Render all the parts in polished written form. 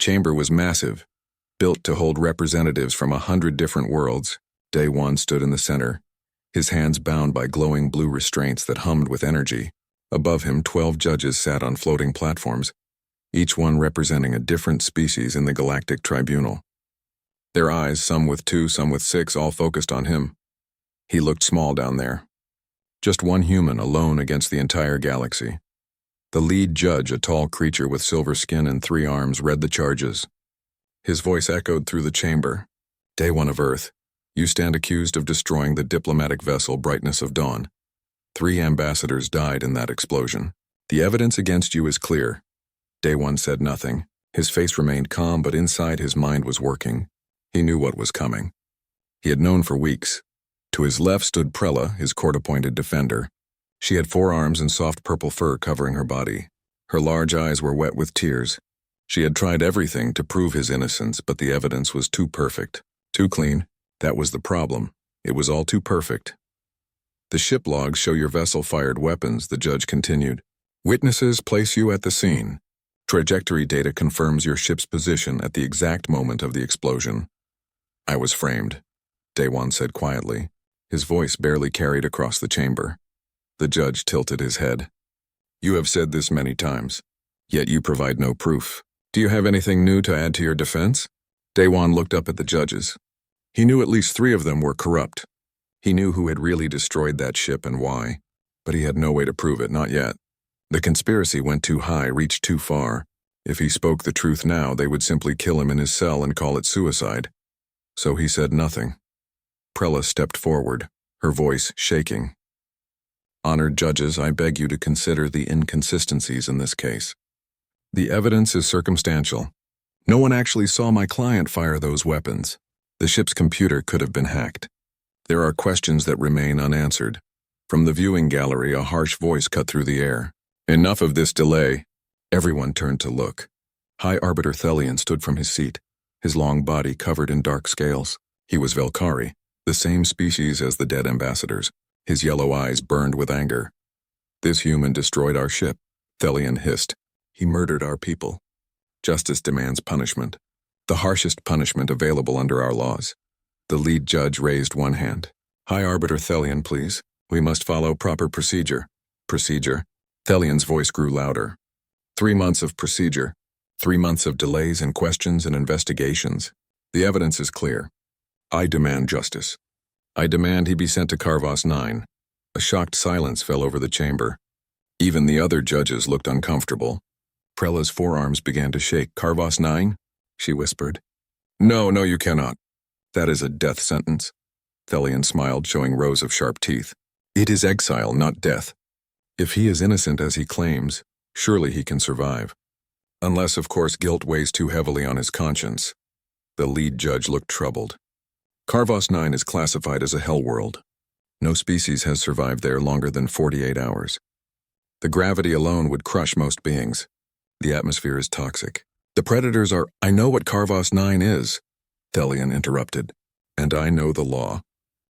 chamber was massive, built to hold representatives from 100 different worlds. Day One stood in the center, his hands bound by glowing blue restraints that hummed with energy. Above him, 12 judges sat on floating platforms, each one representing a different species in the Galactic Tribunal. Their eyes, some with 2, some with 6, all focused on him. He looked small down there. Just one human alone against the entire galaxy. The lead judge, a tall creature with silver skin and 3 arms, read the charges. His voice echoed through the chamber. Day One of Earth, you stand accused of destroying the diplomatic vessel Brightness of Dawn. 3 ambassadors died in that explosion. The evidence against you is clear. Day One said nothing. His face remained calm, but inside his mind was working. He knew what was coming. He had known for weeks. To his left stood Prella, his court-appointed defender. She had 4 arms and soft purple fur covering her body. Her large eyes were wet with tears. She had tried everything to prove his innocence, but the evidence was too perfect, too clean. That was the problem. It was all too perfect. The ship logs show your vessel fired weapons, the judge continued. Witnesses place you at the scene. Trajectory data confirms your ship's position at the exact moment of the explosion. I was framed, Day One said quietly. His voice barely carried across the chamber. The judge tilted his head. You have said this many times, yet you provide no proof. Do you have anything new to add to your defense? Day One looked up at the judges. He knew at least 3 of them were corrupt. He knew who had really destroyed that ship and why, but he had no way to prove it, not yet. The conspiracy went too high, reached too far. If he spoke the truth now, they would simply kill him in his cell and call it suicide. So he said nothing. Prella stepped forward, her voice shaking. Honored judges, I beg you to consider the inconsistencies in this case. The evidence is circumstantial. No one actually saw my client fire those weapons. The ship's computer could have been hacked. There are questions that remain unanswered. From the viewing gallery, a harsh voice cut through the air. Enough of this delay. Everyone turned to look. High Arbiter Thelian stood from his seat, his long body covered in dark scales. He was Velkari, the same species as the dead ambassadors. His yellow eyes burned with anger. This human destroyed our ship, Thelian hissed. He murdered our people. Justice demands punishment. The harshest punishment available under our laws. The lead judge raised one hand. High Arbiter Thelian, please. We must follow proper procedure. Procedure? Thelian's voice grew louder. 3 months of procedure. 3 months of delays and questions and investigations. The evidence is clear. I demand justice. I demand he be sent to Karvos 9. A shocked silence fell over the chamber. Even the other judges looked uncomfortable. Prella's forearms began to shake. Karvos 9? She whispered. No, you cannot. That is a death sentence. Thelian smiled, showing rows of sharp teeth. It is exile, not death. If he is innocent as he claims, surely he can survive. Unless, of course, guilt weighs too heavily on his conscience. The lead judge looked troubled. Karvos 9 is classified as a Hellworld. No species has survived there longer than 48 hours. The gravity alone would crush most beings. The atmosphere is toxic. The predators are— I know what Karvos 9 is, Thelian interrupted. And I know the law.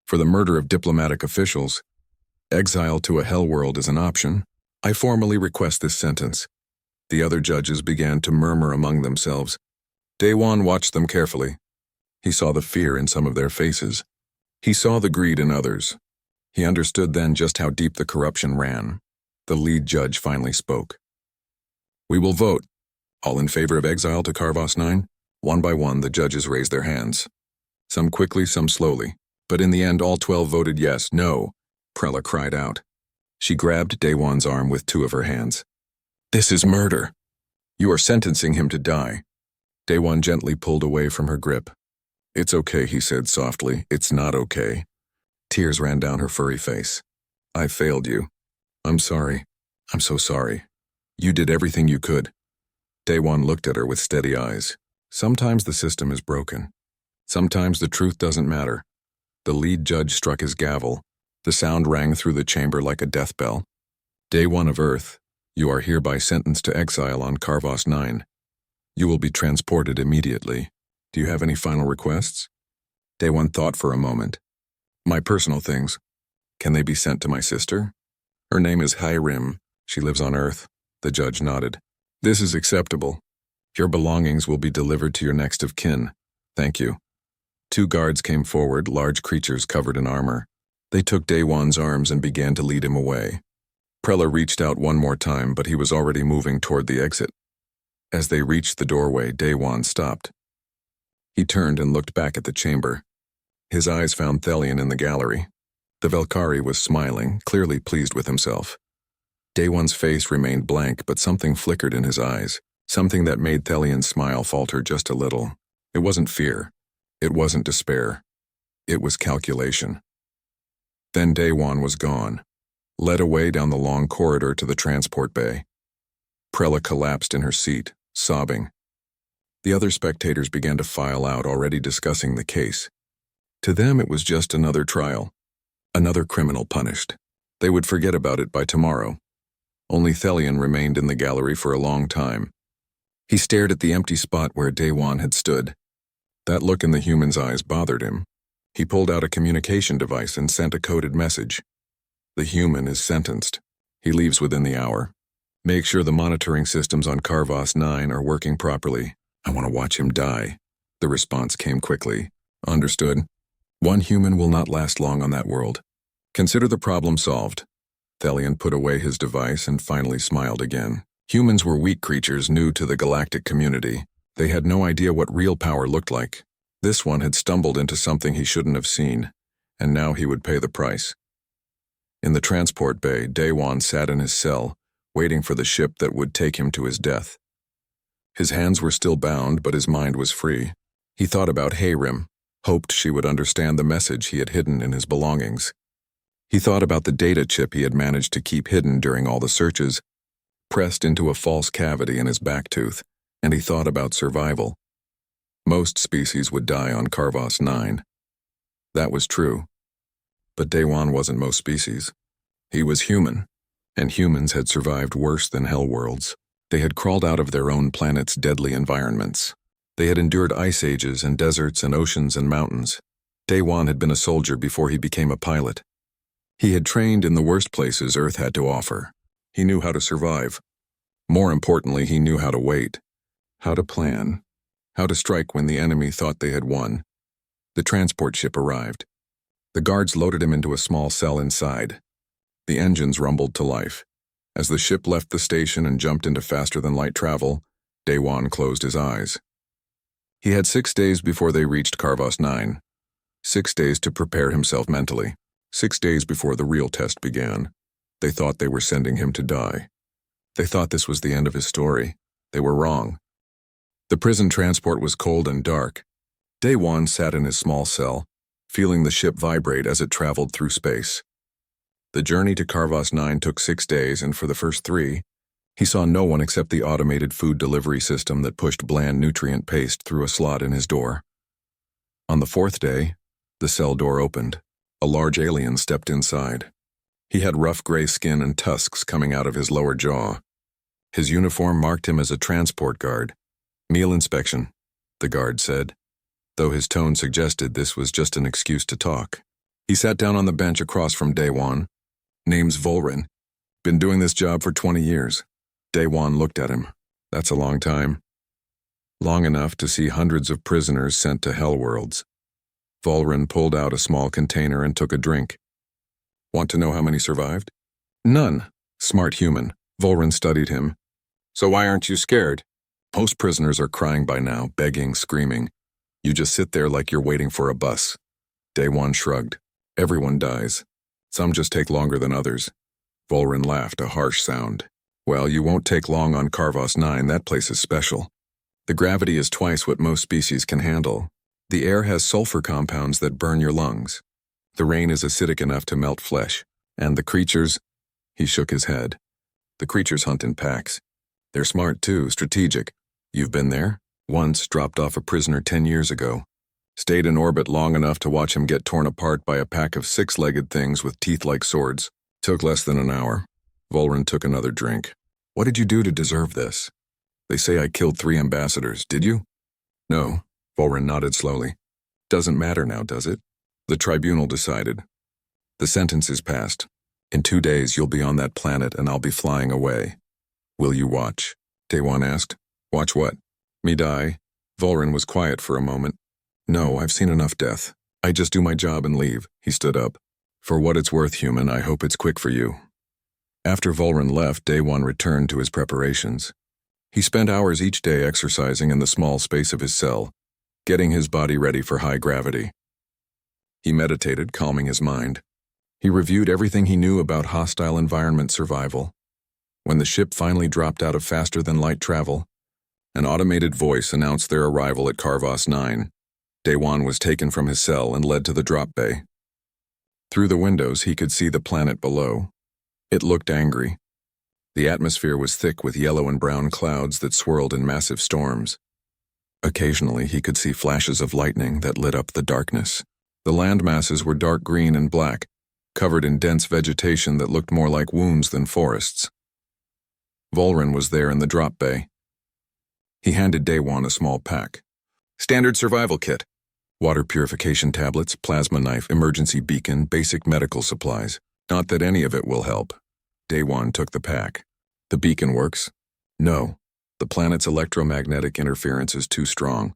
For the murder of diplomatic officials, exile to a Hellworld is an option. I formally request this sentence. The other judges began to murmur among themselves. Day One watched them carefully. He saw the fear in some of their faces. He saw the greed in others. He understood then just how deep the corruption ran. The lead judge finally spoke. We will vote. All in favor of exile to Karvos 9? One by one, the judges raised their hands. Some quickly, some slowly. But in the end, all 12 voted yes. No, Prella cried out. She grabbed Day One's arm with 2 of her hands. This is murder. You are sentencing him to die. Day One gently pulled away from her grip. It's okay, he said softly. It's not okay. Tears ran down her furry face. I failed you. I'm sorry. I'm so sorry. You did everything you could. Day One looked at her with steady eyes. Sometimes the system is broken. Sometimes the truth doesn't matter. The lead judge struck his gavel. The sound rang through the chamber like a death bell. Day One of Earth, you are hereby sentenced to exile on Karvos 9. You will be transported immediately. Do you have any final requests? Day One thought for a moment. My personal things. Can they be sent to my sister? Her name is Hyrim. She lives on Earth. The judge nodded. This is acceptable. Your belongings will be delivered to your next of kin. Thank you. 2 guards came forward, large creatures covered in armor. They took Daewon's arms and began to lead him away. Prella reached out one more time, but he was already moving toward the exit. As they reached the doorway, Daewon stopped. He turned and looked back at the chamber. His eyes found Thelion in the gallery. The Velkari was smiling, clearly pleased with himself. Daewon's face remained blank, but something flickered in his eyes, something that made Thelion's smile falter just a little. It wasn't fear. It wasn't despair. It was calculation. Then Daewon was gone, led away down the long corridor to the transport bay. Prella collapsed in her seat, sobbing. The other spectators began to file out, already discussing the case. To them, it was just another trial, another criminal punished. They would forget about it by tomorrow. Only Thelion remained in the gallery for a long time. He stared at the empty spot where Daewon had stood. That look in the human's eyes bothered him. He pulled out a communication device and sent a coded message. The human is sentenced. He leaves within the hour. Make sure the monitoring systems on Karvos 9 are working properly. I want to watch him die. The response came quickly. Understood. 1 human will not last long on that world. Consider the problem solved. Thelion put away his device and finally smiled again. Humans were weak creatures new to the galactic community. They had no idea what real power looked like. This one had stumbled into something he shouldn't have seen, and now he would pay the price. In the transport bay, Daewon sat in his cell, waiting for the ship that would take him to his death. His hands were still bound, but his mind was free. He thought about Hayrim, hoped she would understand the message he had hidden in his belongings. He thought about the data chip he had managed to keep hidden during all the searches, pressed into a false cavity in his back tooth, and he thought about survival. Most species would die on Karvos 9. That was true. But Daewon wasn't most species. He was human, and humans had survived worse than Hellworlds. They had crawled out of their own planet's deadly environments. They had endured ice ages and deserts and oceans and mountains. Daewon had been a soldier before he became a pilot. He had trained in the worst places Earth had to offer. He knew how to survive. More importantly, he knew how to wait, how to plan, how to strike when the enemy thought they had won. The transport ship arrived. The guards loaded him into a small cell inside. The engines rumbled to life. As the ship left the station and jumped into faster-than-light travel, Daewon closed his eyes. He had 6 days before they reached Karvos 9. 6 days to prepare himself mentally. 6 days before the real test began. They thought they were sending him to die. They thought this was the end of his story. They were wrong. The prison transport was cold and dark. Daewon sat in his small cell, feeling the ship vibrate as it traveled through space. The journey to Karvos 9 took 6 days, and for the first 3, he saw no one except the automated food delivery system that pushed bland nutrient paste through a slot in his door. On the 4th day, the cell door opened. A large alien stepped inside. He had rough gray skin and tusks coming out of his lower jaw. His uniform marked him as a transport guard. Meal inspection, the guard said, though his tone suggested this was just an excuse to talk. He sat down on the bench across from Daewon. Name's Volrin. Been doing this job for 20 years. Daewon looked at him. That's a long time. Long enough to see hundreds of prisoners sent to Hellworlds. Volrin pulled out a small container and took a drink. Want to know how many survived? None. Smart human. Volrin studied him. So why aren't you scared? Most prisoners are crying by now, begging, screaming. You just sit there like you're waiting for a bus. Daewon shrugged. Everyone dies. Some just take longer than others. Volrin laughed, a harsh sound. Well, you won't take long on Karvos 9, that place is special. The gravity is twice what most species can handle. The air has sulfur compounds that burn your lungs. The rain is acidic enough to melt flesh. And the creatures... He shook his head. The creatures hunt in packs. They're smart too, strategic. You've been there? Once dropped off a prisoner 10 years ago. Stayed in orbit long enough to watch him get torn apart by a pack of 6-legged things with teeth like swords. Took less than an hour. Volrin took another drink. What did you do to deserve this? They say I killed 3 ambassadors, did you? No. Volrin nodded slowly. Doesn't matter now, does it? The tribunal decided. The sentence is passed. In 2 days you'll be on that planet and I'll be flying away. Will you watch? Daewon asked. Watch what? Me die? Volrin was quiet for a moment. No, I've seen enough death. I just do my job and leave. He stood up. For what it's worth, human, I hope it's quick for you. After Volrin left, Daewon returned to his preparations. He spent hours each day exercising in the small space of his cell, getting his body ready for high gravity. He meditated, calming his mind. He reviewed everything he knew about hostile environment survival. When the ship finally dropped out of faster-than-light travel, an automated voice announced their arrival at Carvos 9. Daewon was taken from his cell and led to the drop bay. Through the windows, he could see the planet below. It looked angry. The atmosphere was thick with yellow and brown clouds that swirled in massive storms. Occasionally, he could see flashes of lightning that lit up the darkness. The land masses were dark green and black, covered in dense vegetation that looked more like wounds than forests. Volrin was there in the drop bay. He handed Daewon a small pack. Standard survival kit. Water purification tablets, plasma knife, emergency beacon, basic medical supplies. Not that any of it will help. Daewon took the pack. The beacon works? No. The planet's electromagnetic interference is too strong.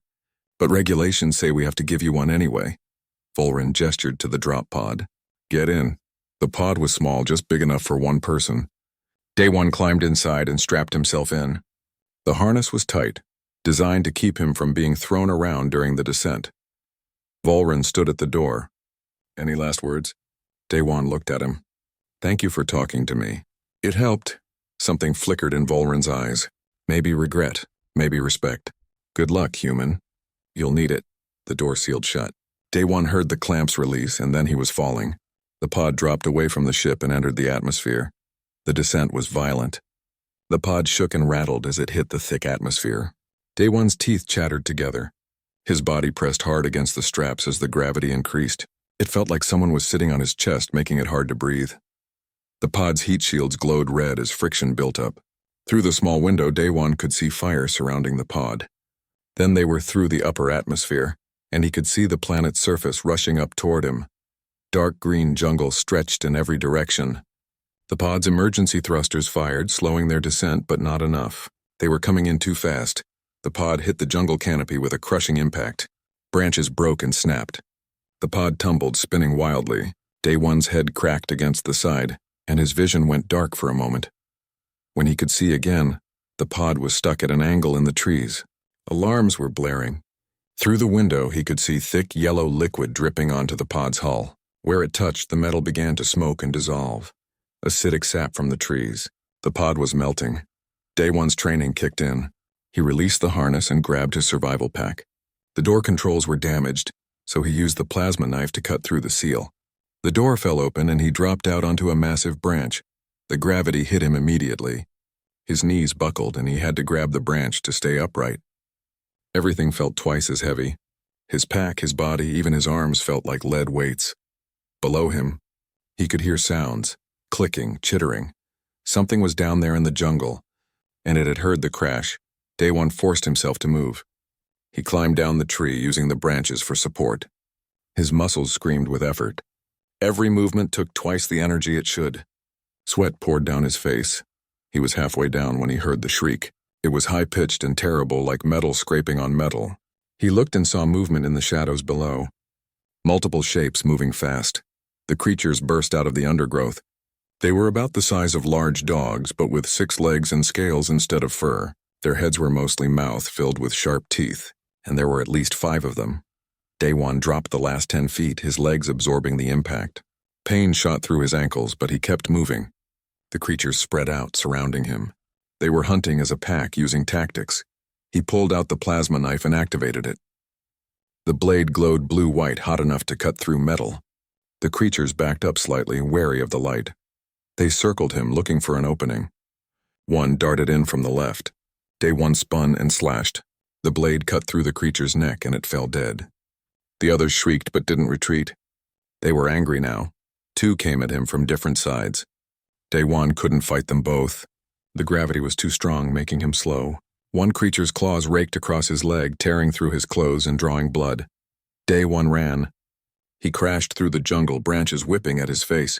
But regulations say we have to give you one anyway. Volrin gestured to the drop pod. Get in. The pod was small, just big enough for one person. Daewon climbed inside and strapped himself in. The harness was tight, designed to keep him from being thrown around during the descent. Volrin stood at the door. Any last words? Daewon looked at him. Thank you for talking to me. It helped. Something flickered in Volrin's eyes. Maybe regret, maybe respect. Good luck, human. You'll need it. The door sealed shut. Daewon heard the clamps release, and then he was falling. The pod dropped away from the ship and entered the atmosphere. The descent was violent. The pod shook and rattled as it hit the thick atmosphere. Daewon's teeth chattered together. His body pressed hard against the straps as the gravity increased. It felt like someone was sitting on his chest, making it hard to breathe. The pod's heat shields glowed red as friction built up. Through the small window, Daewon could see fire surrounding the pod. Then they were through the upper atmosphere, and he could see the planet's surface rushing up toward him. Dark green jungle stretched in every direction. The pod's emergency thrusters fired, slowing their descent, but not enough. They were coming in too fast. The pod hit the jungle canopy with a crushing impact. Branches broke and snapped. The pod tumbled, spinning wildly. Daewon's head cracked against the side, and his vision went dark for a moment. When he could see again, the pod was stuck at an angle in the trees. Alarms were blaring. Through the window, he could see thick yellow liquid dripping onto the pod's hull. Where it touched, the metal began to smoke and dissolve. Acidic sap from the trees. The pod was melting. Daewon's training kicked in. He released the harness and grabbed his survival pack. The door controls were damaged, so he used the plasma knife to cut through the seal. The door fell open and he dropped out onto a massive branch. The gravity hit him immediately. His knees buckled and he had to grab the branch to stay upright. Everything felt twice as heavy. His pack, his body, even his arms felt like lead weights. Below him, he could hear sounds, clicking, chittering. Something was down there in the jungle, and it had heard the crash. Daewon forced himself to move. He climbed down the tree, using the branches for support. His muscles screamed with effort. Every movement took twice the energy it should. Sweat poured down his face. He was halfway down when he heard the shriek. It was high-pitched and terrible, like metal scraping on metal. He looked and saw movement in the shadows below. Multiple shapes moving fast. The creatures burst out of the undergrowth. They were about the size of large dogs, but with 6 legs and scales instead of fur. Their heads were mostly mouth filled with sharp teeth, and there were at least 5 of them. Daewon dropped the last 10 feet, his legs absorbing the impact. Pain shot through his ankles, but he kept moving. The creatures spread out, surrounding him. They were hunting as a pack, using tactics. He pulled out the plasma knife and activated it. The blade glowed blue-white, hot enough to cut through metal. The creatures backed up slightly, wary of the light. They circled him, looking for an opening. One darted in from the left. Daewon spun and slashed. The blade cut through the creature's neck and it fell dead. The others shrieked but didn't retreat. They were angry now. 2 came at him from different sides. Daewon couldn't fight them both. The gravity was too strong, making him slow. One creature's claws raked across his leg, tearing through his clothes and drawing blood. Daewon ran. He crashed through the jungle, branches whipping at his face.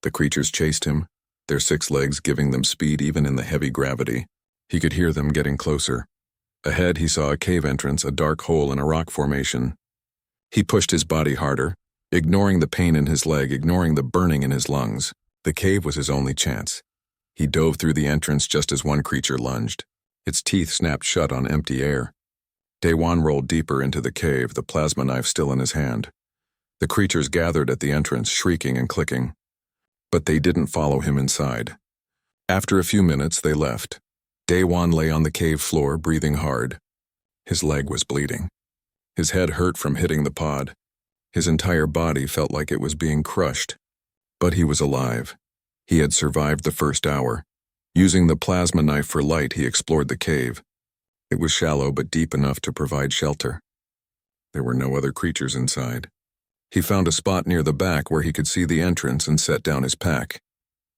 The creatures chased him, their 6 legs giving them speed even in the heavy gravity. He could hear them getting closer. Ahead, he saw a cave entrance, a dark hole in a rock formation. He pushed his body harder, ignoring the pain in his leg, ignoring the burning in his lungs. The cave was his only chance. He dove through the entrance just as one creature lunged. Its teeth snapped shut on empty air. Daewon rolled deeper into the cave, the plasma knife still in his hand. The creatures gathered at the entrance, shrieking and clicking. But they didn't follow him inside. After a few minutes, they left. Daewon lay on the cave floor, breathing hard. His leg was bleeding. His head hurt from hitting the pod. His entire body felt like it was being crushed. But he was alive. He had survived the first hour. Using the plasma knife for light, he explored the cave. It was shallow but deep enough to provide shelter. There were no other creatures inside. He found a spot near the back where he could see the entrance and set down his pack.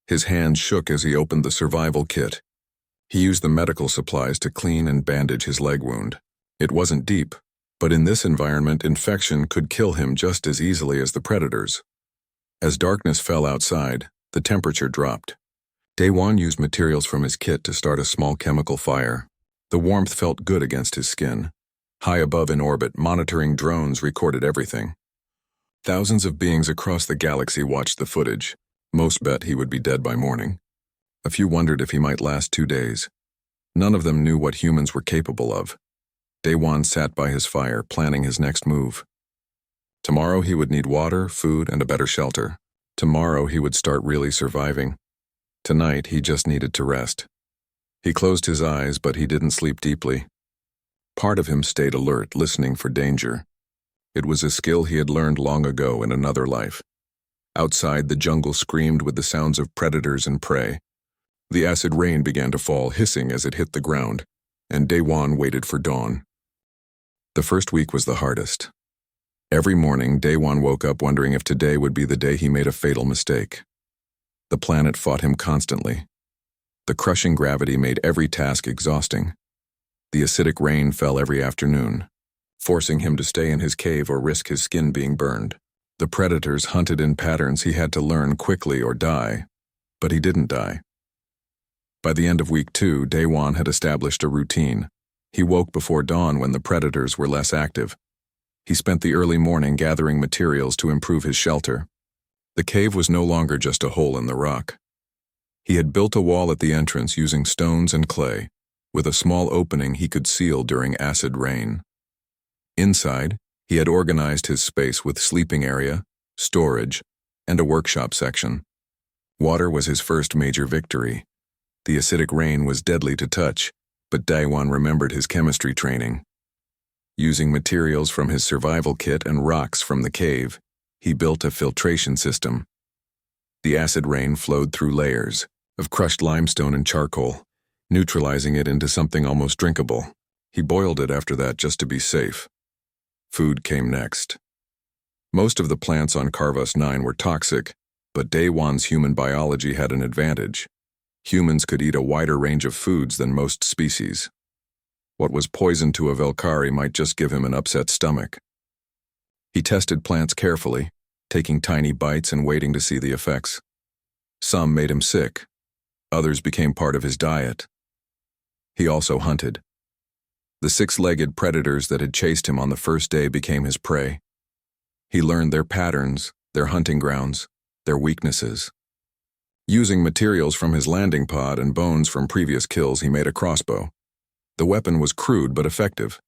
His hands shook as he opened the survival kit. He used the medical supplies to clean and bandage his leg wound. It wasn't deep, but in this environment, infection could kill him just as easily as the predators. As darkness fell outside, the temperature dropped. Daewon used materials from his kit to start a small chemical fire. The warmth felt good against his skin. High above in orbit, monitoring drones recorded everything. Thousands of beings across the galaxy watched the footage. Most bet he would be dead by morning. A few wondered if he might last 2 days. None of them knew what humans were capable of. Daewon sat by his fire, planning his next move. Tomorrow he would need water, food, and a better shelter. Tomorrow he would start really surviving. Tonight he just needed to rest. He closed his eyes, but he didn't sleep deeply. Part of him stayed alert, listening for danger. It was a skill he had learned long ago in another life. Outside, the jungle screamed with the sounds of predators and prey. The acid rain began to fall, hissing as it hit the ground, and Daewon waited for dawn. The first week was the hardest. Every morning, Daewon woke up wondering if today would be the day he made a fatal mistake. The planet fought him constantly. The crushing gravity made every task exhausting. The acidic rain fell every afternoon, forcing him to stay in his cave or risk his skin being burned. The predators hunted in patterns he had to learn quickly or die, but he didn't die. By the end of week 2, Daewon had established a routine. He woke before dawn when the predators were less active. He spent the early morning gathering materials to improve his shelter. The cave was no longer just a hole in the rock. He had built a wall at the entrance using stones and clay, with a small opening he could seal during acid rain. Inside, he had organized his space with sleeping area, storage, and a workshop section. Water was his first major victory. The acidic rain was deadly to touch, but Daewon remembered his chemistry training. Using materials from his survival kit and rocks from the cave, he built a filtration system. The acid rain flowed through layers of crushed limestone and charcoal, neutralizing it into something almost drinkable. He boiled it after that just to be safe. Food came next. Most of the plants on Carvus 9 were toxic, but Daewon's human biology had an advantage. Humans could eat a wider range of foods than most species. What was poison to a Velkari might just give him an upset stomach. He tested plants carefully, taking tiny bites and waiting to see the effects. Some made him sick. Others became part of his diet. He also hunted. The 6-legged predators that had chased him on the first day became his prey. He learned their patterns, their hunting grounds, their weaknesses. Using materials from his landing pod and bones from previous kills, he made a crossbow. The weapon was crude but effective.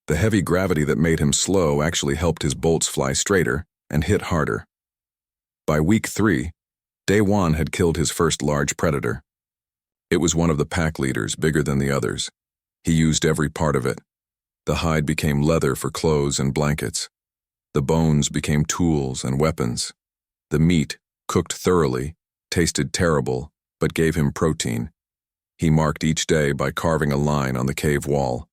The heavy gravity that made him slow actually helped his bolts fly straighter and hit harder. By week 3, Daewon had killed his first large predator. It was one of the pack leaders, bigger than the others. He used every part of it. The hide became leather for clothes and blankets. The bones became tools and weapons. The meat, cooked thoroughly, tasted terrible, but gave him protein. He marked each day by carving a line on the cave wall.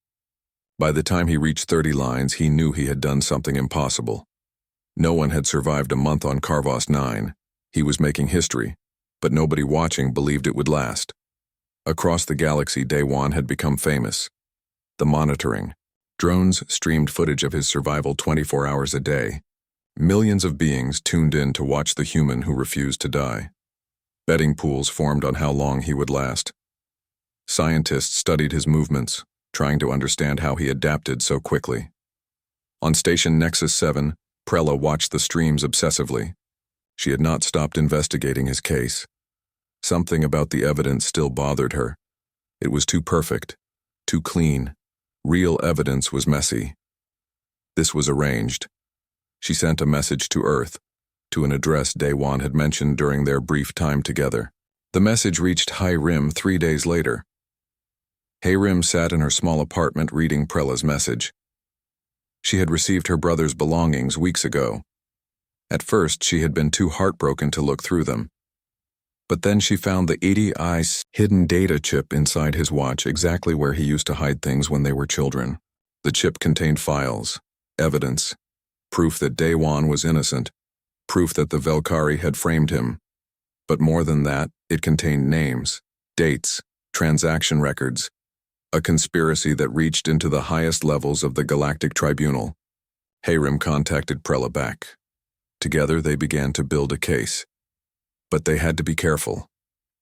By the time he reached 30 lines, he knew he had done something impossible. No one had survived a month on Carvus 9. He was making history, but nobody watching believed it would last. Across the galaxy, Daewon had become famous. The monitoring. Drones streamed footage of his survival 24 hours a day. Millions of beings tuned in to watch the human who refused to die. Betting pools formed on how long he would last. Scientists studied his movements, trying to understand how he adapted so quickly. On Station Nexus 7, Prella watched the streams obsessively. She had not stopped investigating his case. Something about the evidence still bothered her. It was too perfect, too clean. Real evidence was messy. This was arranged. She sent a message to Earth, to an address Daewon had mentioned during their brief time together. The message reached HFY 3 days later. HFY sat in her small apartment reading Prella's message. She had received her brother's belongings weeks ago. At first, she had been too heartbroken to look through them. But then she found the HFY's hidden data chip inside his watch, exactly where he used to hide things when they were children. The chip contained files, evidence, proof that Daewon was innocent, proof that the Velkari had framed him. But more than that, it contained names, dates, transaction records, a conspiracy that reached into the highest levels of the Galactic Tribunal. HFY contacted Prella back. Together they began to build a case. But they had to be careful.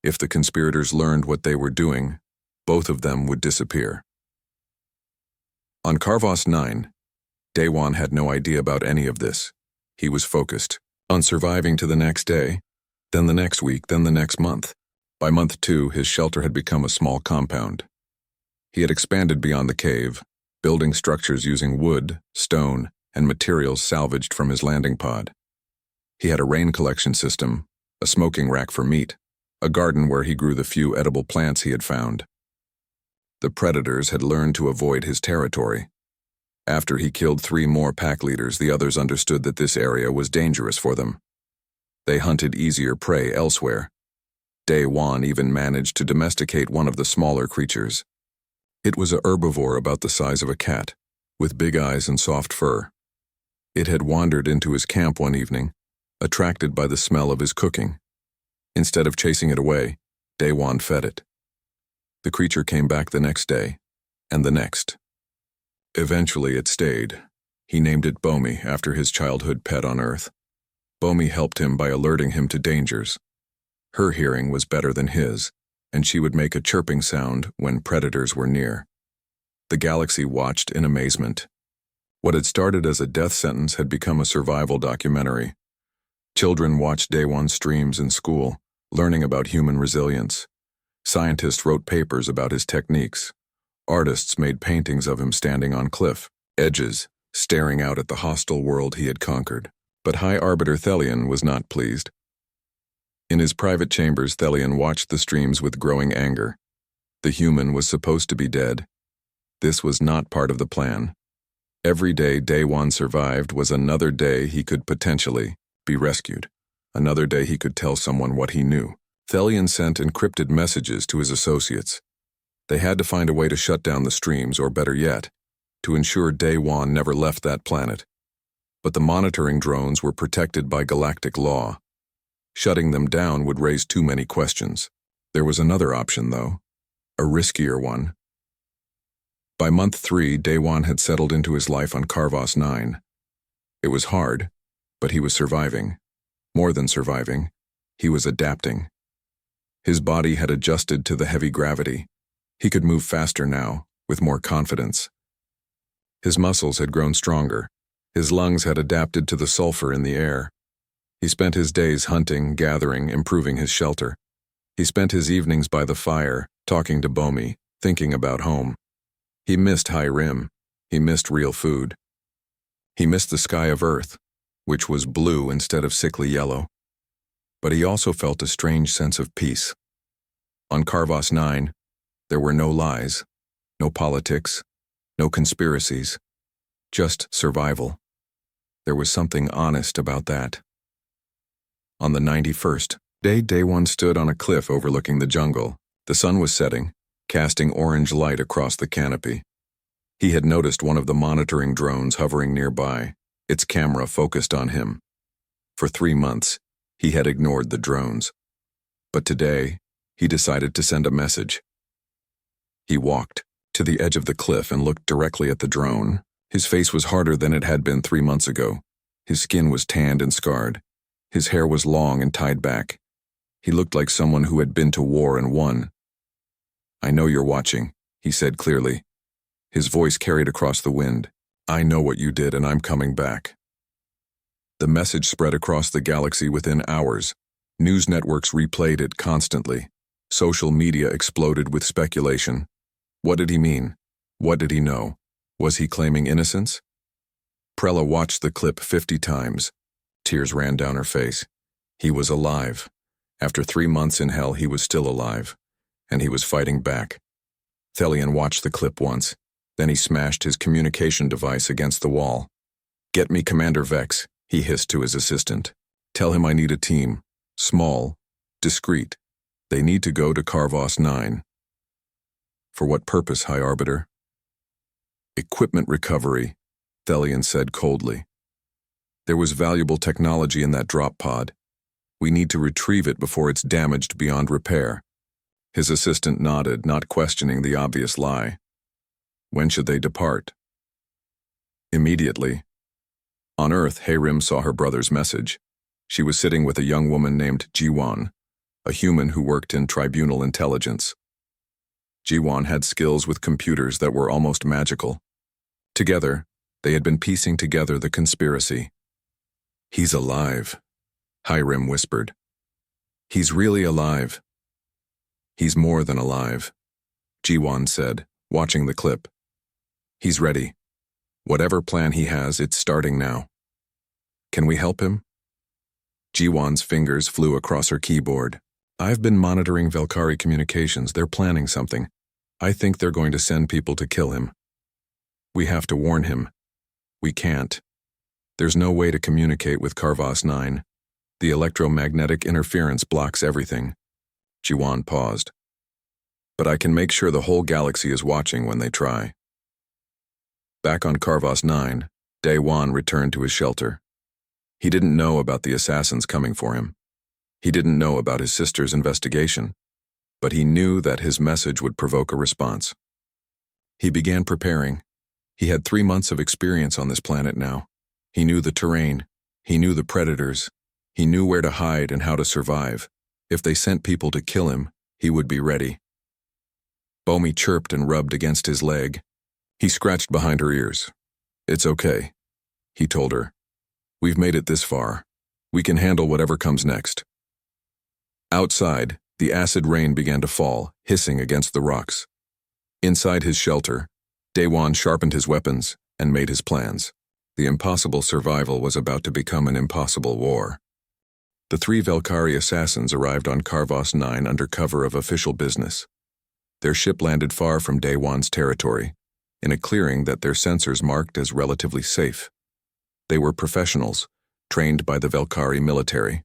If the conspirators learned what they were doing, both of them would disappear. On Karvos 9, Daewon had no idea about any of this. He was focused on surviving to the next day, then the next week, then the next month. By month 2, his shelter had become a small compound. He had expanded beyond the cave, building structures using wood, stone, and materials salvaged from his landing pod. He had a rain collection system, a smoking rack for meat, a garden where he grew the few edible plants he had found. The predators had learned to avoid his territory. After he killed 3 more pack leaders, the others understood that this area was dangerous for them. They hunted easier prey elsewhere. Daewon even managed to domesticate one of the smaller creatures. It was a herbivore about the size of a cat, with big eyes and soft fur. It had wandered into his camp one evening, attracted by the smell of his cooking. Instead of chasing it away, Daewon fed it. The creature came back the next day, and the next. Eventually it stayed. He named it Bomi after his childhood pet on Earth. Bomi helped him by alerting him to dangers. Her hearing was better than his, and she would make a chirping sound when predators were near. The galaxy watched in amazement. What had started as a death sentence had become a survival documentary. Children watched Daewon's streams in school, learning about human resilience. Scientists wrote papers about his techniques. Artists made paintings of him standing on cliff edges, staring out at the hostile world he had conquered. But High Arbiter Thelion was not pleased. In his private chambers, Thelion watched the streams with growing anger. The human was supposed to be dead. This was not part of the plan. Every day Daewon survived was another day he could potentially be rescued. Another day he could tell someone what he knew. Thelion sent encrypted messages to his associates. They had to find a way to shut down the streams, or better yet, to ensure Daewon never left that planet. But the monitoring drones were protected by galactic law. Shutting them down would raise too many questions. There was another option, though, a riskier one. By month 3, Daewon had settled into his life on Karvos 9. It was hard, but he was surviving. More than surviving, he was adapting. His body had adjusted to the heavy gravity. He could move faster now, with more confidence. His muscles had grown stronger. His lungs had adapted to the sulfur in the air. He spent his days hunting, gathering, improving his shelter. He spent his evenings by the fire, talking to Bomi, thinking about home. He missed HFY. He missed real food. He missed the sky of Earth, which was blue instead of sickly yellow. But he also felt a strange sense of peace. On Karvos 9, there were no lies, no politics, no conspiracies, just survival. There was something honest about that. On the 91st day, Daewon stood on a cliff overlooking the jungle. The sun was setting, casting orange light across the canopy. He had noticed one of the monitoring drones hovering nearby, its camera focused on him. For 3 months, he had ignored the drones. But today, he decided to send a message. He walked to the edge of the cliff and looked directly at the drone. His face was harder than it had been 3 months ago. His skin was tanned and scarred. His hair was long and tied back. He looked like someone who had been to war and won. "I know you're watching," he said clearly. His voice carried across the wind. I know what you did and I'm coming back. The message spread across the galaxy within hours. News networks replayed it constantly. Social media exploded with speculation. What did he mean? What did he know? Was he claiming innocence? Prella watched the clip 50 times. Tears ran down her face. He was alive. After 3 months in hell, he was still alive. And he was fighting back. Thelian watched the clip once. Then he smashed his communication device against the wall. Get me Commander Vex, he hissed to his assistant. Tell him I need a team. Small. Discreet. They need to go to Carvos 9. For what purpose, High Arbiter? Equipment recovery, Thelian said coldly. There was valuable technology in that drop pod. We need to retrieve it before it's damaged beyond repair. His assistant nodded, not questioning the obvious lie. When should they depart? Immediately. On Earth, Hayrim saw her brother's message. She was sitting with a young woman named Jiwan, a human who worked in Tribunal intelligence. Jiwan had skills with computers that were almost magical. Together, they had been piecing together the conspiracy. He's alive, Hayrim whispered. He's really alive. He's more than alive, Jiwan said, watching the clip. He's ready. Whatever plan he has, it's starting now. Can we help him? Jiwan's fingers flew across her keyboard. I've been monitoring Velkari communications. They're planning something. I think they're going to send people to kill him. We have to warn him. We can't. There's no way to communicate with Carvos 9. The electromagnetic interference blocks everything. Jiwan paused. But I can make sure the whole galaxy is watching when they try. Back on Carvos 9, Daewon returned to his shelter. He didn't know about the assassins coming for him. He didn't know about his sister's investigation, but he knew that his message would provoke a response. He began preparing. He had 3 months of experience on this planet now. He knew the terrain. He knew the predators. He knew where to hide and how to survive. If they sent people to kill him, he would be ready. Bomi chirped and rubbed against his leg. He scratched behind her ears. It's okay, he told her. We've made it this far. We can handle whatever comes next. Outside, the acid rain began to fall, hissing against the rocks. Inside his shelter, Daewon sharpened his weapons and made his plans. The impossible survival was about to become an impossible war. The 3 Velkari assassins arrived on Carvos 9 under cover of official business. Their ship landed far from Daewon's territory, in a clearing that their sensors marked as relatively safe. They were professionals, trained by the Velkari military.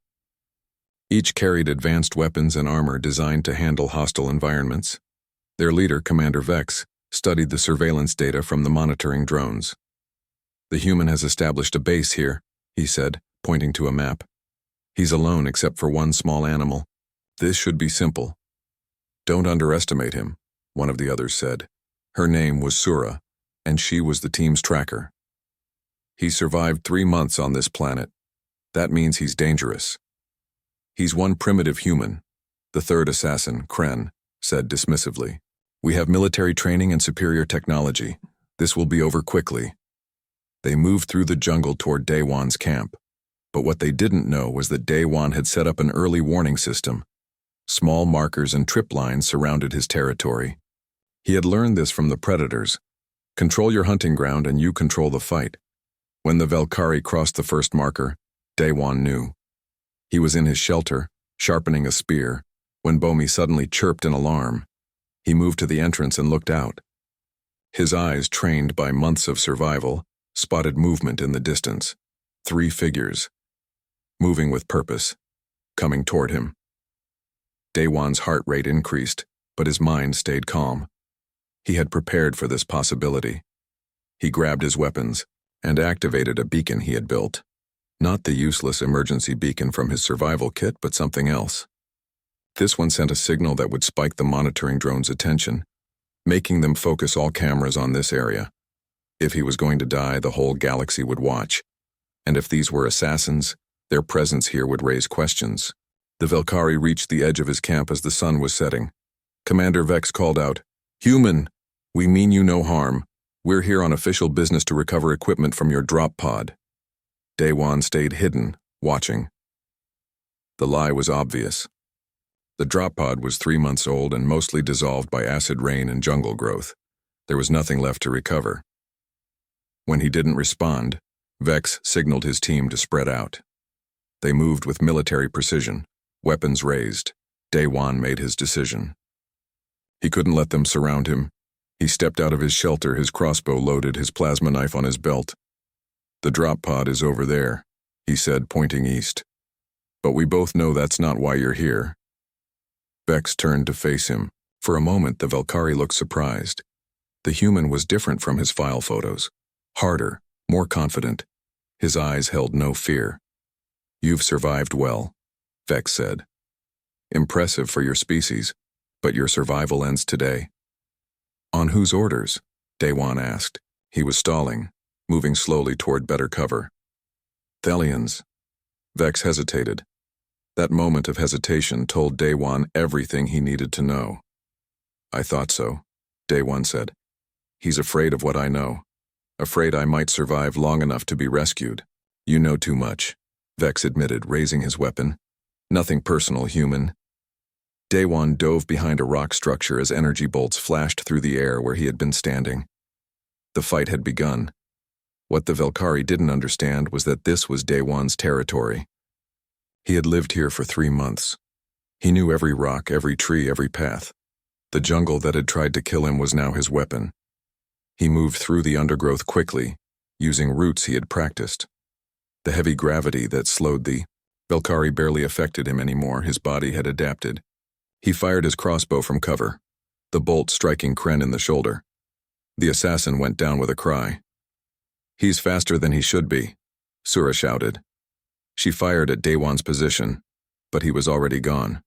Each carried advanced weapons and armor designed to handle hostile environments. Their leader, Commander Vex, studied the surveillance data from the monitoring drones. The human has established a base here, he said, pointing to a map. He's alone except for one small animal. This should be simple. Don't underestimate him, one of the others said. Her name was Sura, and she was the team's tracker. He survived 3 months on this planet. That means he's dangerous. He's one primitive human, the 3rd assassin, Kren, said dismissively. We have military training and superior technology. This will be over quickly. They moved through the jungle toward Daewon's camp. But what they didn't know was that Daewon had set up an early warning system. Small markers and trip lines surrounded his territory. He had learned this from the predators. Control your hunting ground and you control the fight. When the Velkari crossed the first marker, Daewon knew. He was in his shelter, sharpening a spear, when Bomi suddenly chirped in alarm. He moved to the entrance and looked out. His eyes, trained by months of survival, spotted movement in the distance. 3 figures. Moving with purpose. Coming toward him. Daewon's heart rate increased, but his mind stayed calm. He had prepared for this possibility. He grabbed his weapons and activated a beacon he had built. Not the useless emergency beacon from his survival kit, but something else. This one sent a signal that would spike the monitoring drone's attention, making them focus all cameras on this area. If he was going to die, the whole galaxy would watch. And if these were assassins, their presence here would raise questions. The Velkari reached the edge of his camp as the sun was setting. Commander Vex called out, "Human, we mean you no harm. We're here on official business to recover equipment from your drop pod. Daewon stayed hidden, watching. The lie was obvious. The drop pod was 3 months old and mostly dissolved by acid rain and jungle growth. There was nothing left to recover. When he didn't respond, Vex signaled his team to spread out. They moved with military precision, weapons raised. Daewon made his decision. He couldn't let them surround him. He stepped out of his shelter, his crossbow loaded, his plasma knife on his belt. The drop pod is over there, he said, pointing east. But we both know that's not why you're here. Vex turned to face him. For a moment, the Valkyrie looked surprised. The human was different from his file photos. Harder, more confident. His eyes held no fear. You've survived well, Vex said. Impressive for your species, but your survival ends today. On whose orders? Daewon asked. He was stalling, moving slowly toward better cover. Thelian's. Vex hesitated. That moment of hesitation told Daewon everything he needed to know. I thought so, Daewon said. He's afraid of what I know. Afraid I might survive long enough to be rescued. You know too much, Vex admitted, raising his weapon. Nothing personal, human. Daewon dove behind a rock structure as energy bolts flashed through the air where he had been standing. The fight had begun. What the Valkyrie didn't understand was that this was Daewon's territory. He had lived here for 3 months. He knew every rock, every tree, every path. The jungle that had tried to kill him was now his weapon. He moved through the undergrowth quickly, using routes he had practiced. The heavy gravity that slowed the Valkyrie barely affected him anymore. His body had adapted. He fired his crossbow from cover, the bolt striking Kren in the shoulder. The assassin went down with a cry. He's faster than he should be, Sura shouted. She fired at Daewon's position, but he was already gone.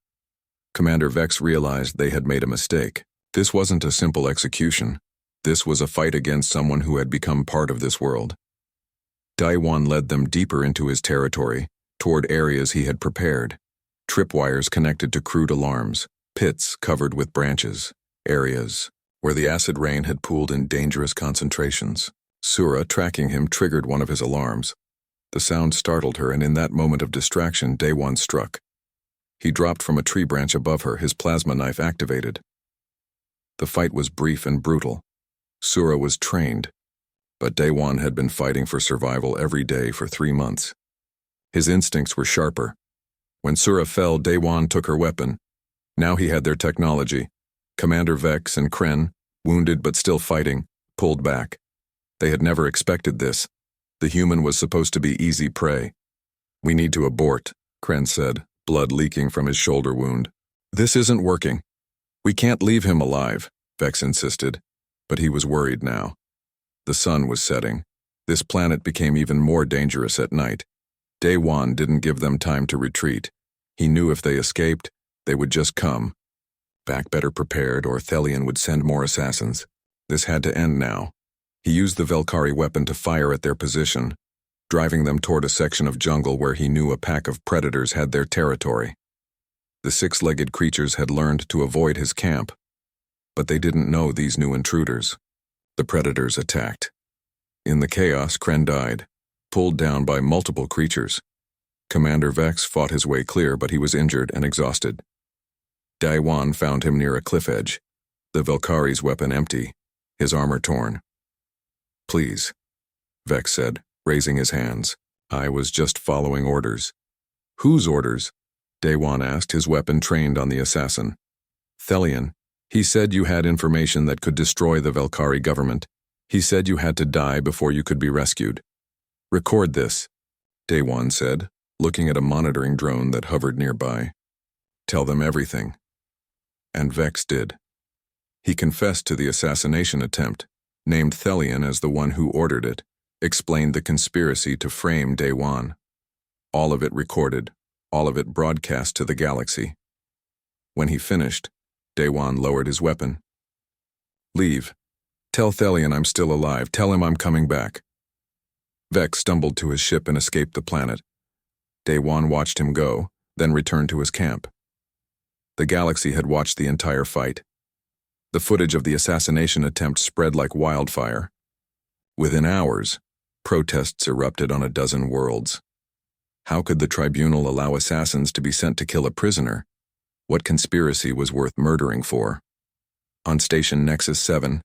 Commander Vex realized they had made a mistake. This wasn't a simple execution. This was a fight against someone who had become part of this world. Daewon led them deeper into his territory, toward areas he had prepared. Tripwires connected to crude alarms, pits covered with branches, areas where the acid rain had pooled in dangerous concentrations. Sura, tracking him, triggered one of his alarms. The sound startled her, and in that moment of distraction, Daewon struck. He dropped from a tree branch above her, his plasma knife activated. The fight was brief and brutal. Sura was trained, but Daewon had been fighting for survival every day for 3 months. His instincts were sharper. When Sura fell, Daewon took her weapon. Now he had their technology. Commander Vex and Kren, wounded but still fighting, pulled back. They had never expected this. The human was supposed to be easy prey. We need to abort, Kren said, blood leaking from his shoulder wound. This isn't working. We can't leave him alive, Vex insisted. But he was worried now. The sun was setting. This planet became even more dangerous at night. Daewon didn't give them time to retreat. He knew if they escaped, they would just come. Back better prepared, or Thelian would send more assassins. This had to end now. He used the Valkyrie weapon to fire at their position, driving them toward a section of jungle where he knew a pack of predators had their territory. The 6-legged creatures had learned to avoid his camp, but they didn't know these new intruders. The predators attacked. In the chaos, Kren died, pulled down by multiple creatures. Commander Vex fought his way clear, but he was injured and exhausted. Daewon found him near a cliff edge, the Valkyrie's weapon empty, his armor torn. Please, Vex said, raising his hands. I was just following orders. Whose orders? Daewon asked, his weapon trained on the assassin. Thelian. He said you had information that could destroy the Valkyrie government. He said you had to die before you could be rescued. Record this, Daewon said, looking at a monitoring drone that hovered nearby. Tell them everything. And Vex did. He confessed to the assassination attempt, named Thelian as the one who ordered it, explained the conspiracy to frame Daewon. All of it recorded, all of it broadcast to the galaxy. When he finished, Daewon lowered his weapon. Leave. Tell Thelian I'm still alive. Tell him I'm coming back. Vex stumbled to his ship and escaped the planet. Daewon watched him go, then returned to his camp. The galaxy had watched the entire fight. The footage of the assassination attempt spread like wildfire, Within hours, protests erupted on a dozen worlds. How could the Tribunal allow assassins to be sent to kill a prisoner? What conspiracy was worth murdering for? On Station Nexus 7,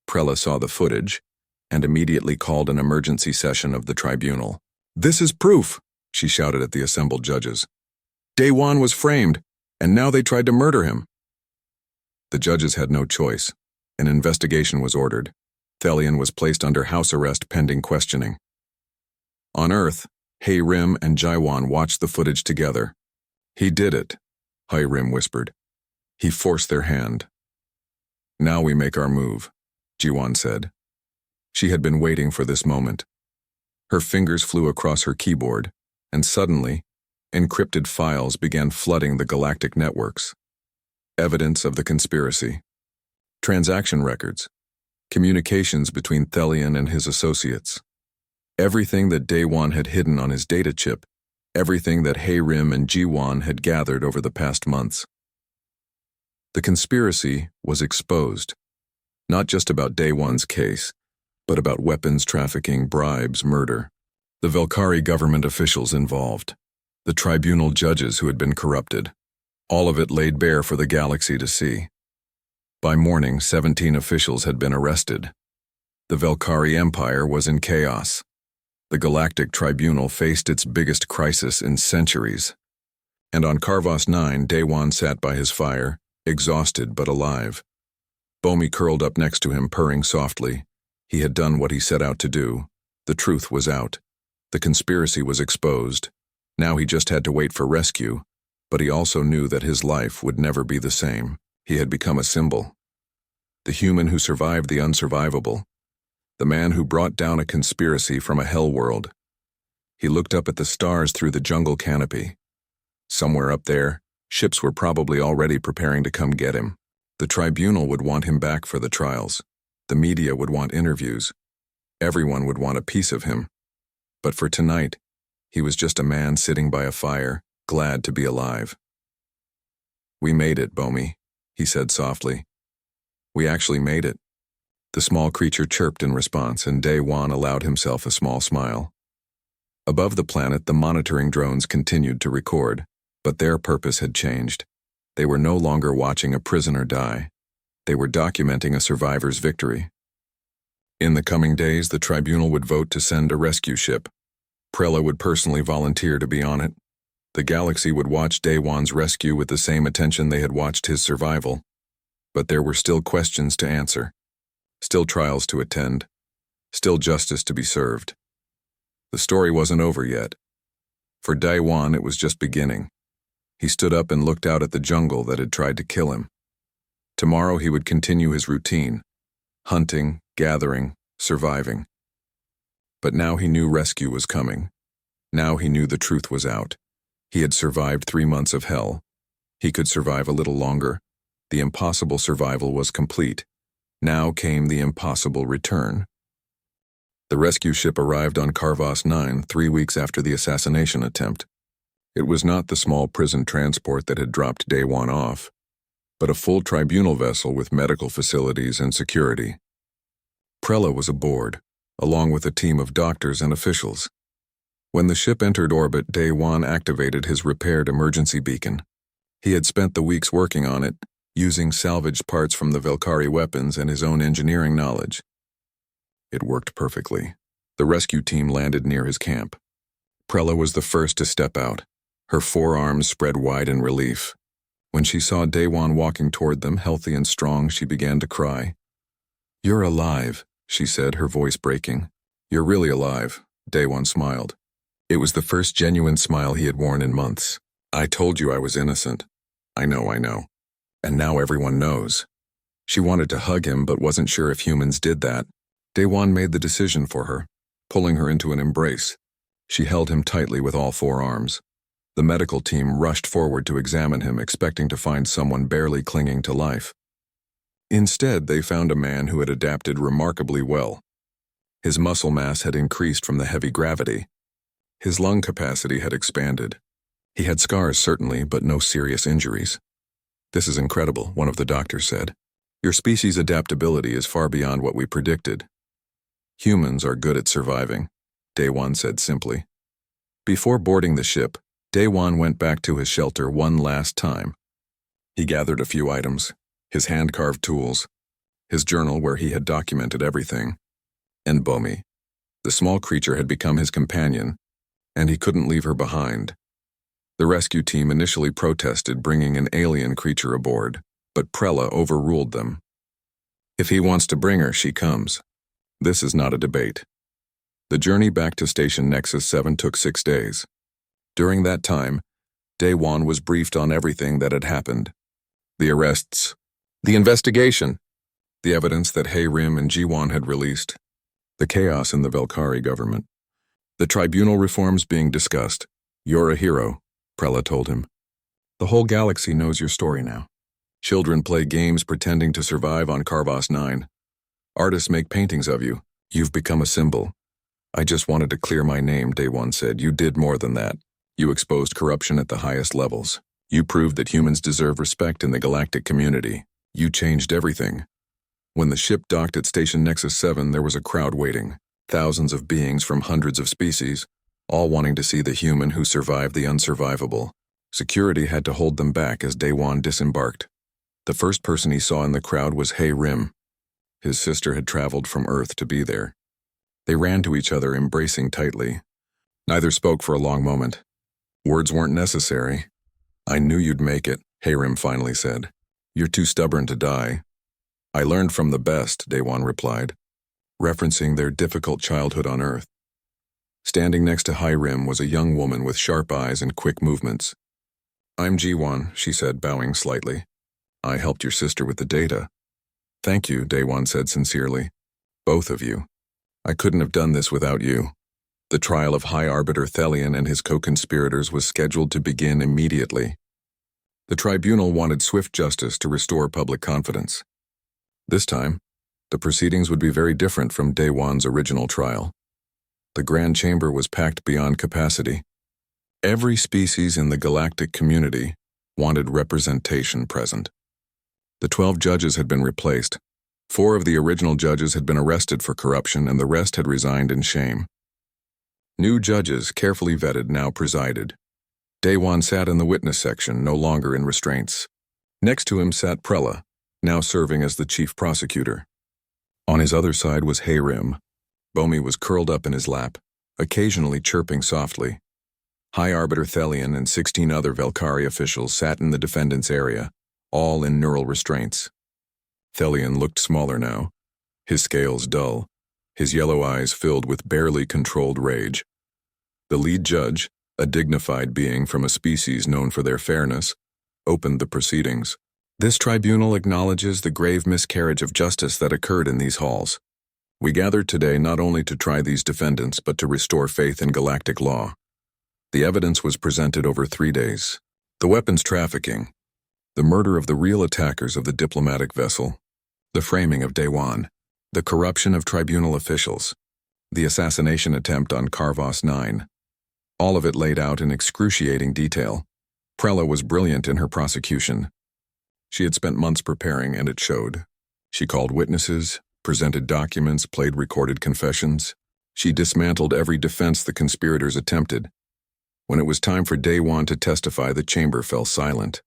Prella saw the footage and immediately called an emergency session of the Tribunal. "This is proof," she shouted at the assembled judges. "Day One was framed, and now they tried to murder him." The judges had no choice. An investigation was ordered. Thelion was placed under house arrest pending questioning. On Earth, Hay-Rim and Jaiwan watched the footage together. "He did it," Hay-Rim whispered. "He forced their hand." "Now we make our move," Jiwan said. She had been waiting for this moment. Her fingers flew across her keyboard, and suddenly, encrypted files began flooding the galactic networks. Evidence of the conspiracy. Transaction records. Communications between Thelion and his associates. Everything that Day One had hidden on his data chip, everything that Hay-Rim and Jiwan had gathered over the past months. The conspiracy was exposed, not just about Day One's case, but about weapons trafficking, bribes, murder. The Velkari government officials involved, the tribunal judges who had been corrupted. All of it laid bare for the galaxy to see. By morning, 17 officials had been arrested. The Velkari Empire was in chaos. The Galactic Tribunal faced its biggest crisis in centuries. And on Karvos 9, Day One sat by his fire, exhausted but alive. Bomi curled up next to him, purring softly. He had done what he set out to do. The truth was out. The conspiracy was exposed. Now he just had to wait for rescue, but he also knew that his life would never be the same. He had become a symbol. The human who survived the unsurvivable. The man who brought down a conspiracy from a hellworld. He looked up at the stars through the jungle canopy. Somewhere up there, ships were probably already preparing to come get him. The tribunal would want him back for the trials. The media would want interviews. Everyone would want a piece of him. But for tonight, he was just a man sitting by a fire, glad to be alive. "We made it, Bomi," he said softly. "We actually made it." The small creature chirped in response, and Day One allowed himself a small smile. Above the planet, the monitoring drones continued to record, but their purpose had changed. They were no longer watching a prisoner die. They were documenting a survivor's victory. In the coming days, the tribunal would vote to send a rescue ship. Prella would personally volunteer to be on it. The galaxy would watch Day One's rescue with the same attention they had watched his survival. But there were still questions to answer. Still trials to attend. Still justice to be served. The story wasn't over yet. For Day One, it was just beginning. He stood up and looked out at the jungle that had tried to kill him. Tomorrow he would continue his routine. Hunting, gathering, surviving. But now he knew rescue was coming. Now he knew the truth was out. He had survived 3 months of hell. He could survive a little longer. The impossible survival was complete. Now came the impossible return. The rescue ship arrived on Karvos 9 3 weeks after the assassination attempt. It was not the small prison transport that had dropped Day One off, but a full tribunal vessel with medical facilities and security. Prella was aboard, along with a team of doctors and officials. When the ship entered orbit, Day One activated his repaired emergency beacon. He had spent the weeks working on it, using salvaged parts from the Velkari weapons and his own engineering knowledge. It worked perfectly. The rescue team landed near his camp. Prella was the first to step out, her forearms spread wide in relief. When she saw Day One walking toward them, healthy and strong, she began to cry. "You're alive," she said, her voice breaking. "You're really alive," Day One smiled. It was the first genuine smile he had worn in months. "I told you I was innocent." I know. And now everyone knows." She wanted to hug him, but wasn't sure if humans did that. Day One made the decision for her, pulling her into an embrace. She held him tightly with all 4 arms. The medical team rushed forward to examine him, expecting to find someone barely clinging to life. Instead, they found a man who had adapted remarkably well. His muscle mass had increased from the heavy gravity. His lung capacity had expanded. He had scars, certainly, but no serious injuries. "This is incredible," one of the doctors said. "Your species' adaptability is far beyond what we predicted." Humans are good at surviving, Daewon said simply. Before boarding the ship, Daewon went back to his shelter one last time. He gathered a few items, his hand-carved tools, his journal where he had documented everything, and Bomi. The small creature had become his companion, and he couldn't leave her behind. The rescue team initially protested bringing an alien creature aboard, but Prella overruled them. If he wants to bring her, she comes. This is not a debate. The journey back to Station Nexus 7 took 6 days. During that time, Daewon was briefed on everything that had happened. The arrests, the investigation, the evidence that Hayrim and Jiwon had released, the chaos in the Velkari government, the tribunal reforms being discussed. You're a hero, Prella told him. The whole galaxy knows your story now. Children play games pretending to survive on Karvos 9. Artists make paintings of you. You've become a symbol. I just wanted to clear my name, Daewon said. You did more than that. You exposed corruption at the highest levels. You proved that humans deserve respect in the galactic community. You changed everything. When the ship docked at Station Nexus 7, there was a crowd waiting. Thousands of beings from hundreds of species, all wanting to see the human who survived the unsurvivable. Security had to hold them back as Daewon disembarked. The first person he saw in the crowd was Hayrim. His sister had traveled from Earth to be there. They ran to each other, embracing tightly. Neither spoke for a long moment. Words weren't necessary. I knew you'd make it, Hayrim finally said. You're too stubborn to die. I learned from the best, Daewon replied, referencing their difficult childhood on Earth. Standing next to Hayrim was a young woman with sharp eyes and quick movements. I'm Jiwon, she said, bowing slightly. I helped your sister with the data. Thank you, Daewon said sincerely. Both of you. I couldn't have done this without you. The trial of High Arbiter Thelion and his co-conspirators was scheduled to begin immediately. The tribunal wanted swift justice to restore public confidence. This time, the proceedings would be very different from Daewon's original trial. The Grand Chamber was packed beyond capacity. Every species in the galactic community wanted representation present. The 12 judges had been replaced. 4 of the original judges had been arrested for corruption and the rest had resigned in shame. New judges, carefully vetted, now presided. Daewon sat in the witness section, no longer in restraints. Next to him sat Prella, now serving as the chief prosecutor. On his other side was Hayrim. Bomi was curled up in his lap, occasionally chirping softly. High Arbiter Thelion and 16 other Velkari officials sat in the defendant's area, all in neural restraints. Thelion looked smaller now, his scales dull, his yellow eyes filled with barely controlled rage. The lead judge, a dignified being from a species known for their fairness, opened the proceedings. This tribunal acknowledges the grave miscarriage of justice that occurred in these halls. We gathered today not only to try these defendants, but to restore faith in galactic law. The evidence was presented over 3 days. The weapons trafficking, the murder of the real attackers of the diplomatic vessel, the framing of Daewon, the corruption of tribunal officials, the assassination attempt on Karvos 9. All of it laid out in excruciating detail. Prella was brilliant in her prosecution. She had spent months preparing, and it showed. She called witnesses, presented documents, played recorded confessions. She dismantled every defense the conspirators attempted. When it was time for Daewon to testify, the chamber fell silent.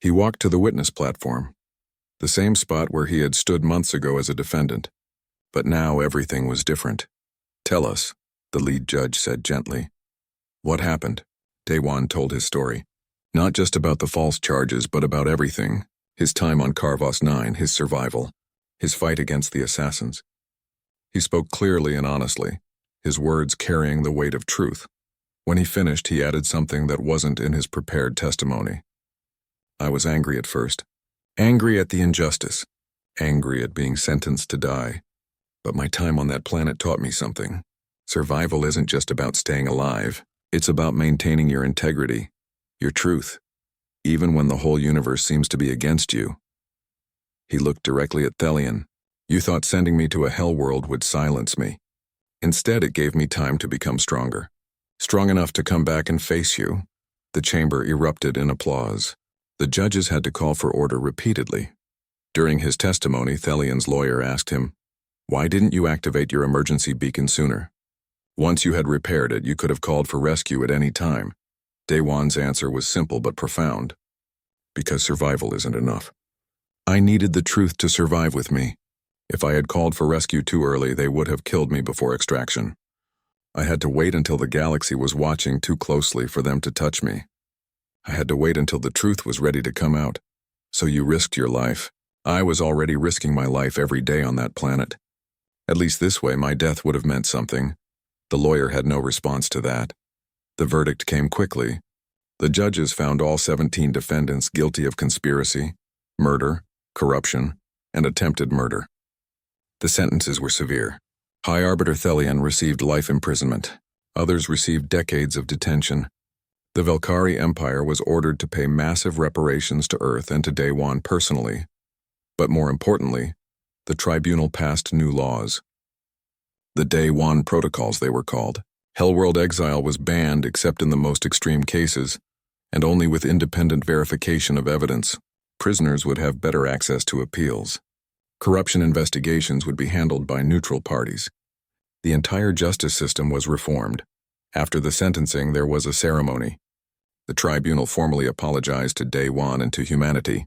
He walked to the witness platform, the same spot where he had stood months ago as a defendant. But now everything was different. Tell us, the lead judge said gently. What happened? Daewon told his story. Not just about the false charges, but about everything. His time on Karvos 9, his survival, his fight against the assassins. He spoke clearly and honestly, his words carrying the weight of truth. When he finished, he added something that wasn't in his prepared testimony. I was angry at first. Angry at the injustice. Angry at being sentenced to die. But my time on that planet taught me something. Survival isn't just about staying alive. It's about maintaining your integrity, your truth, even when the whole universe seems to be against you. He looked directly at Thelion. You thought sending me to a Hellworld would silence me. Instead, it gave me time to become stronger. Strong enough to come back and face you. The chamber erupted in applause. The judges had to call for order repeatedly. During his testimony, Thelion's lawyer asked him, Why didn't you activate your emergency beacon sooner? Once you had repaired it, you could have called for rescue at any time. Daewon's answer was simple but profound. Because survival isn't enough. I needed the truth to survive with me. If I had called for rescue too early, they would have killed me before extraction. I had to wait until the galaxy was watching too closely for them to touch me. I had to wait until the truth was ready to come out. So you risked your life. I was already risking my life every day on that planet. At least this way, my death would have meant something. The lawyer had no response to that. The verdict came quickly. The judges found all 17 defendants guilty of conspiracy, murder, corruption, and attempted murder. The sentences were severe. High Arbiter Thelion received life imprisonment. Others received decades of detention. The Velkari Empire was ordered to pay massive reparations to Earth and to Daewon personally. But more importantly, the Tribunal passed new laws. The Daewon Protocols, they were called. Hellworld exile was banned except in the most extreme cases, and only with independent verification of evidence. Prisoners would have better access to appeals. Corruption investigations would be handled by neutral parties. The entire justice system was reformed. After the sentencing, there was a ceremony. The tribunal formally apologized to Daewon and to humanity.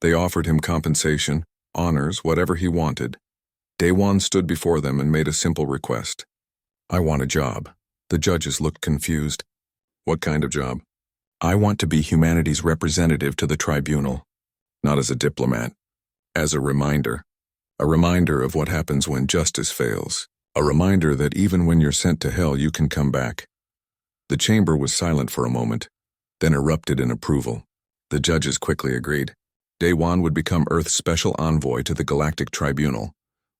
They offered him compensation, honors, whatever he wanted. Daewon stood before them and made a simple request. I want a job. The judges looked confused. What kind of job? I want to be humanity's representative to the tribunal. Not as a diplomat. As a reminder of what happens when justice fails. A reminder that even when you're sent to hell, you can come back. The chamber was silent for a moment, then erupted in approval. The judges quickly agreed. Daewon would become Earth's special envoy to the Galactic Tribunal,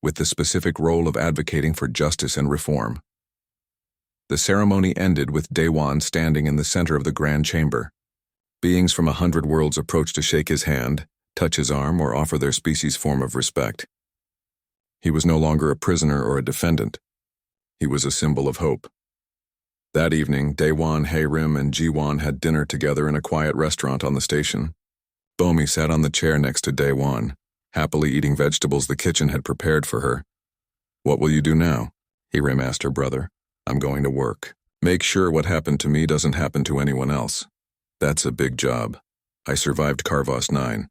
with the specific role of advocating for justice and reform. The ceremony ended with Daewon standing in the center of the grand chamber. Beings from 100 worlds approached to shake his hand, touch his arm, or offer their species' form of respect. He was no longer a prisoner or a defendant. He was a symbol of hope. That evening, Daewon, Hayrim, and Jiwon had dinner together in a quiet restaurant on the station. Bomi sat on the chair next to Daewon, happily eating vegetables the kitchen had prepared for her. What will you do now? Hayrim asked her brother. I'm going to work. Make sure what happened to me doesn't happen to anyone else. That's a big job. I survived Karvos 9.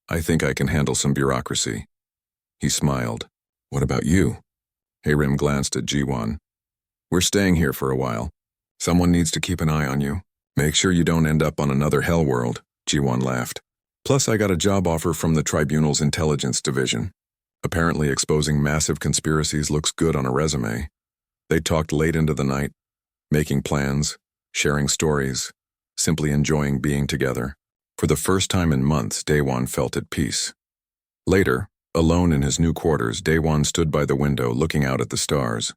I think I can handle some bureaucracy. He smiled. What about you? Hayrim glanced at Jiwon. We're staying here for a while. Someone needs to keep an eye on you. Make sure you don't end up on another Hellworld, Jiwon laughed. Plus, I got a job offer from the Tribunal's intelligence division. Apparently exposing massive conspiracies looks good on a resume. They talked late into the night, making plans, sharing stories, simply enjoying being together. For the first time in months, Daewon felt at peace. Later, alone in his new quarters, Daewon stood by the window looking out at the stars.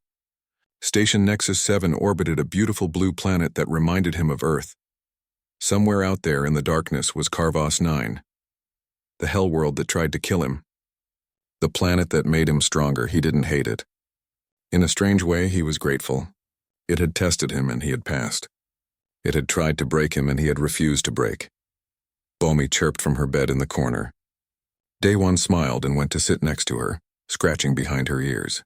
Station Nexus 7 orbited a beautiful blue planet that reminded him of Earth. Somewhere out there in the darkness was Karvos 9, the Hellworld that tried to kill him. The planet that made him stronger. He didn't hate it. In a strange way, he was grateful. It had tested him and he had passed. It had tried to break him and he had refused to break. Bomi chirped from her bed in the corner. Daewon smiled and went to sit next to her, scratching behind her ears.